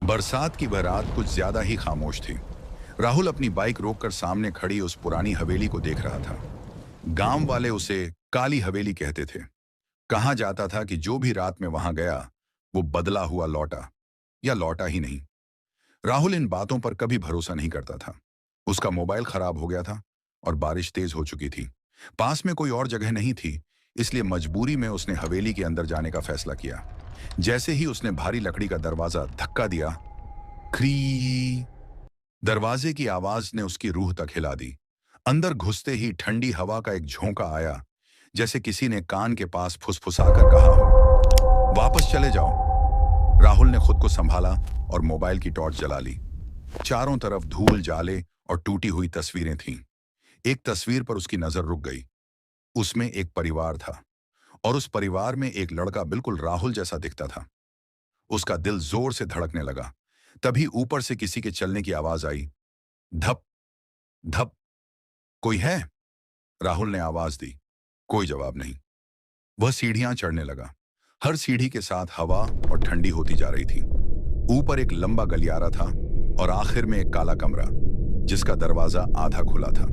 बरसात की वह रात कुछ ज्यादा ही खामोश थी। राहुल अपनी बाइक रोककर सामने खड़ी उस पुरानी हवेली को देख रहा था। गांव वाले उसे काली हवेली कहते थे। कहा जाता था कि जो भी रात में वहां गया वो बदला हुआ लौटा या लौटा ही नहीं। राहुल इन बातों पर कभी भरोसा नहीं करता था। उसका मोबाइल खराब हो गया था और बारिश तेज हो चुकी थी। पास में कोई और जगह नहीं थी, इसलिए मजबूरी में उसने हवेली के अंदर जाने का फैसला किया। जैसे ही उसने भारी लकड़ी का दरवाजा धक्का दिया, क्री दरवाजे की आवाज ने उसकी रूह तक हिला दी। अंदर घुसते ही ठंडी हवा का एक झोंका आया, जैसे किसी ने कान के पास फुसफुसाकर कहा हो, वापस चले जाओ। राहुल ने खुद को संभाला और मोबाइल की टॉर्च जला ली। चारों तरफ धूल, जाले और टूटी हुई तस्वीरें थीं। एक तस्वीर पर उसकी नजर रुक गई। उसमें एक परिवार था और उस परिवार में एक लड़का बिल्कुल राहुल जैसा दिखता था। उसका दिल जोर से धड़कने लगा। तभी ऊपर से किसी के चलने की आवाज आई। धप धप। कोई है? राहुल ने आवाज दी। कोई जवाब नहीं। वह सीढ़ियां चढ़ने लगा। हर सीढ़ी के साथ हवा और ठंडी होती जा रही थी। ऊपर एक लंबा गलियारा था और आखिर में एक काला कमरा, जिसका दरवाजा आधा खुला था।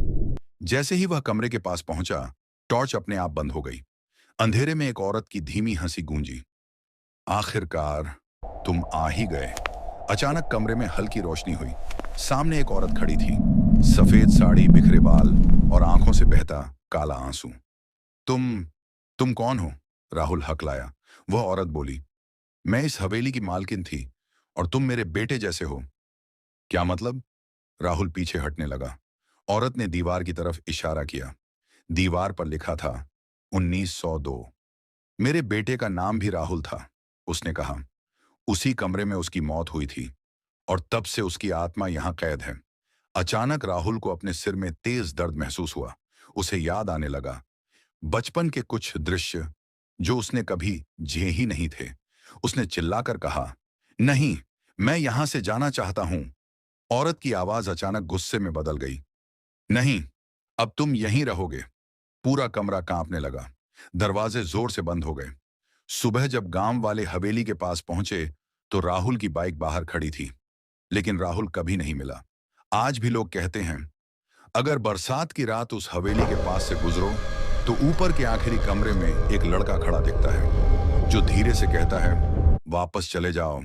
जैसे ही वह कमरे के पास पहुंचा, टॉर्च अपने आप बंद हो गई। अंधेरे में एक औरत की धीमी हंसी गूंजी। आखिरकार तुम आ ही गए। अचानक कमरे में हल्की रोशनी हुई। सामने एक औरत खड़ी थी। सफेद साड़ी, बिखरे बाल और आंखों से बहता काला आंसू। तुम कौन हो? राहुल हकलाया। वह औरत बोली, मैं इस हवेली की मालकिन थी और तुम मेरे बेटे जैसे हो। क्या मतलब? राहुल पीछे हटने लगा। औरत ने दीवार की तरफ इशारा किया। दीवार पर लिखा था 1902। मेरे बेटे का नाम भी राहुल था, उसने कहा। उसी कमरे में उसकी मौत हुई थी और तब से उसकी आत्मा यहां कैद है। अचानक राहुल को अपने सिर में तेज दर्द महसूस हुआ। उसे याद आने लगा बचपन के कुछ दृश्य जो उसने कभी जिए ही नहीं थे। उसने चिल्लाकर कहा, नहीं, मैं यहां से जाना चाहता हूं। औरत की आवाज अचानक गुस्से में बदल गई। नहीं, अब तुम यहीं रहोगे। पूरा कमरा कांपने लगा। दरवाजे जोर से बंद हो गए। सुबह जब गांव वाले हवेली के पास पहुंचे तो राहुल की बाइक बाहर खड़ी थी, लेकिन राहुल कभी नहीं मिला। आज भी लोग कहते हैं, अगर बरसात की रात उस हवेली के पास से गुजरो तो ऊपर के आखिरी कमरे में एक लड़का खड़ा दिखता है, जो धीरे से कहता है, वापस चले जाओ।